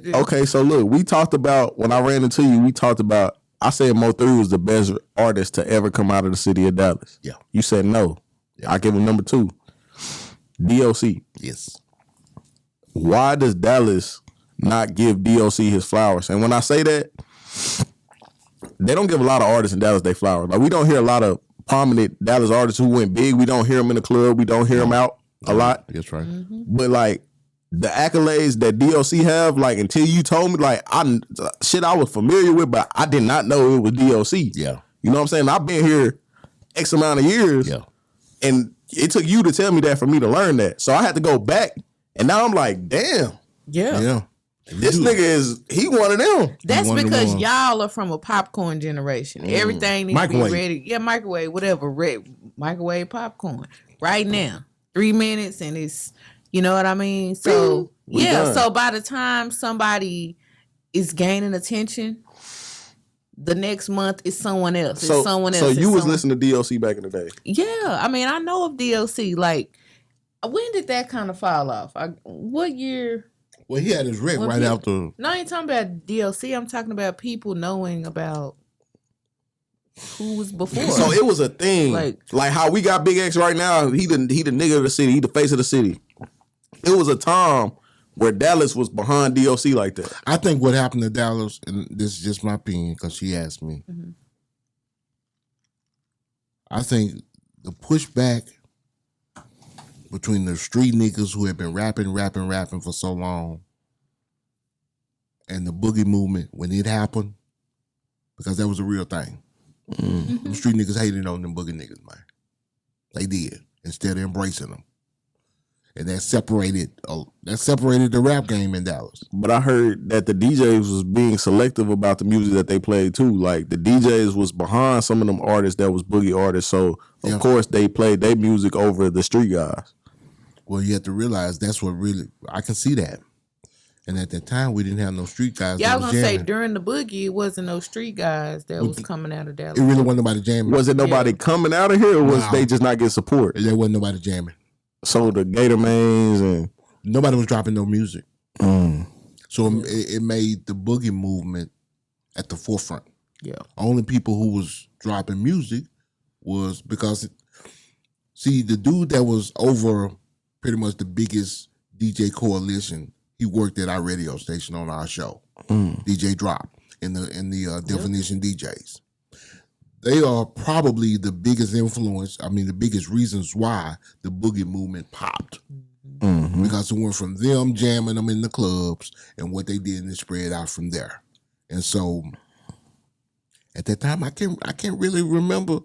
Okay, so look, we talked about, when I ran into you, we talked about, I said Mo3 was the best artist to ever come out of the city of Dallas. Yeah. You said no. Yeah. I give him number 2. D.O.C. Yes. Why does Dallas not give D.O.C. his flowers? And when I say that, they don't give a lot of artists in Dallas their flowers. Like, we don't hear a lot of prominent Dallas artists who went big. We don't hear them in the club. We don't hear them out a lot. That's right. Mm-hmm. But like the accolades that D.O.C. have, like until you told me, like I was familiar with, but I did not know it was D.O.C. Yeah. You know what I'm saying? I've been here X amount of years. Yeah. And it took you to tell me that for me to learn that. So I had to go back. And now I'm like, damn. Yeah. Yeah. This nigga he one of them. That's because y'all are from a popcorn generation. Everything needs to be ready. Yeah, microwave, whatever. Microwave popcorn. Right now. 3 minutes and it's, you know what I mean? So, yeah. So by the time somebody is gaining attention, the next month is someone else. It's someone else. So you was listening to D.O.C. back in the day? Yeah. I mean, I know of D.O.C. Like, when did that kind of fall off? What year? Well, he had his wreck right after. No, I ain't talking about D.O.C. I'm talking about people knowing about who was before. So it was a thing. Like how we got Big X right now. He the nigga of the city. He the face of the city. It was a time where Dallas was behind D.O.C. like that. I think what happened to Dallas, and this is just my opinion because she asked me. Mm-hmm. I think the pushback between the street niggas who had been rapping for so long and the Boogie movement when it happened, because that was a real thing. Mm-hmm. The street niggas hated on them Boogie niggas, man. They did, instead of embracing them. And that separated the rap game in Dallas. But I heard that the DJs was being selective about the music that they played too. Like the DJs was behind some of them artists that was Boogie artists. So of course they played their music over the street guys. Well, you have to realize that's what really, I can see that. And at that time, we didn't have no street guys. Yeah, I was going to say, during the Boogie, it wasn't no street guys that was coming out of Dallas. It really wasn't nobody jamming. Was it nobody coming out of here, or was they just not getting support? There wasn't nobody jamming. So the Gator Mains and... Nobody was dropping no music. So it made the Boogie movement at the forefront. Yeah. Only people who was dropping music was because... See, the dude that was over... pretty much the biggest DJ coalition. He worked at our radio station on our show, DJ Drop, in the Definition DJs. They are probably the biggest influence. I mean, the biggest reasons why the Boogie movement popped, because it went from them jamming them in the clubs and what they did, and it spread out from there. And so, at that time, I can't really remember.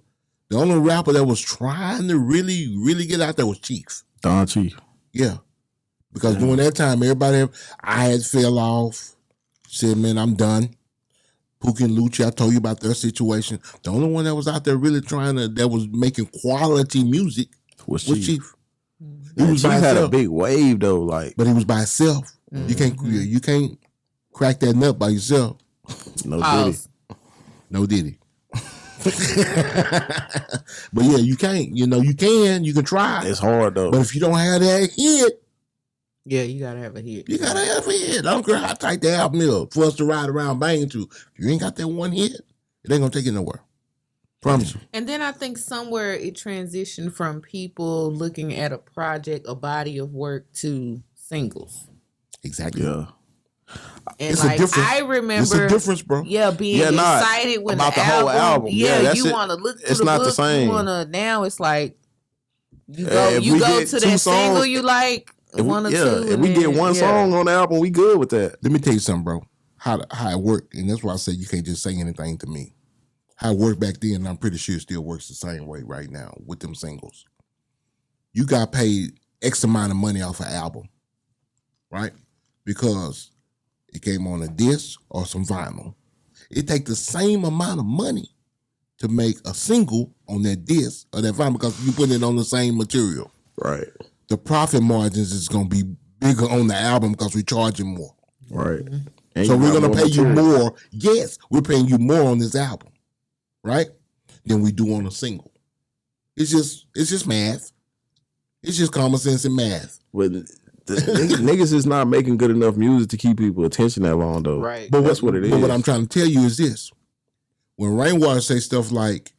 The only rapper that was trying to really get out there was Chief. Don Chief. Yeah. Because during that time, I had fell off, said, man, I'm done. Pookie and Lucci, I told you about their situation. The only one that was out there really that was making quality music was Chief. He was by himself. Had a big wave though, but he was by himself. You can't crack that nut by yourself. No Diddy. No Diddy. But yeah, you can't. You can try. It's hard though. But if you don't have that hit, yeah, you gotta have a hit. You gotta have a hit. I don't care how tight the album is for us to ride around banging to. If you ain't got that one hit, it ain't gonna take you nowhere. Promise you. And then I think somewhere it transitioned from people looking at a project, a body of work, to singles. Exactly. Yeah. And it's I remember, it's a difference, bro. Yeah, being excited when about the whole album. Yeah, you want to look. It's not book, the same. Now it's like you go to that single you like. If we get one song on the album, we good with that. Let me tell you something, bro. How it worked, and that's why I say you can't just say anything to me. How it worked back then, and I'm pretty sure it still works the same way right now with them singles. You got paid X amount of money off an album, right? Because it came on a disc or some vinyl. It takes the same amount of money to make a single on that disc or that vinyl because you put it on the same material. Right. The profit margins is going to be bigger on the album because we charge you more. Right. So we're going to pay you more. Yes, we're paying you more on this album, right? Than we do on a single. It's just math. It's just common sense and math. But niggas is not making good enough music to keep people attention that long, though. Right. But that's what it is. But what I'm trying to tell you is this. When Rainwater say stuff like,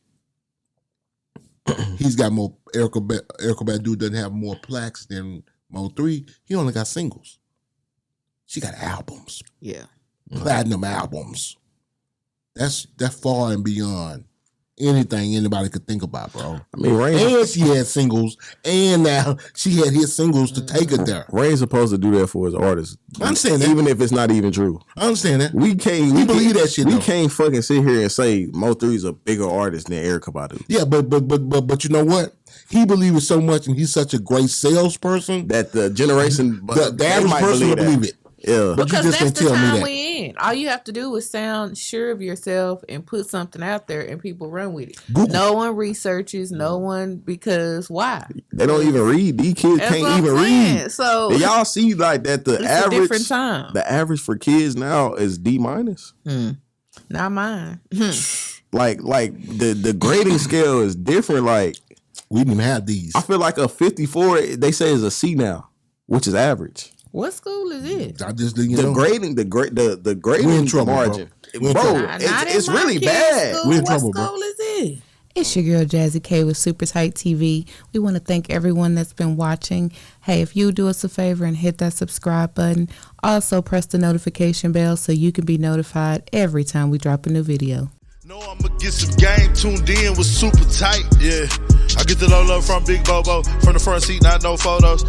he's got more, Erykah Badu doesn't have more plaques than Mo3, he only got singles. She got albums. Yeah. Platinum albums. That's far and beyond anything anybody could think about, bro. I mean, and she had singles, and now she had hit singles to take it there. Rain's supposed to do that for his artists. I understand that. Even if it's not even true. I understand that. We believe that shit, We though. can't fucking sit here and say Mo3 is a bigger artist than Erykah Badu. Yeah, but you know what? He believes it so much, and he's such a great salesperson that the generation, the average person will believe it. Yeah, but because you just that's can't the tell me time that. we in. All you have to do is sound sure of yourself and put something out there, and people run with it. Google. No one researches. No one, because why? They don't even read. These kids That's can't even read. So and y'all see like that the it's average a different time. The average for kids now is D-. Not mine. Like the grading scale is different. Like we didn't have these. I feel like a 54 they say is a C now, which is average. What school is it? I just the grading, the grading We're in trouble, margin, bro. It's really bad. We're in trouble, what school is it? It's your girl Jazzy K with Super Tight TV. We want to thank everyone that's been watching. Hey, if you do us a favor and hit that subscribe button, also press the notification bell so you can be notified every time we drop a new video. Know I'ma get some game tuned in with Super Tight, yeah. I get the low from Big Bobo, from the front seat, not no photos.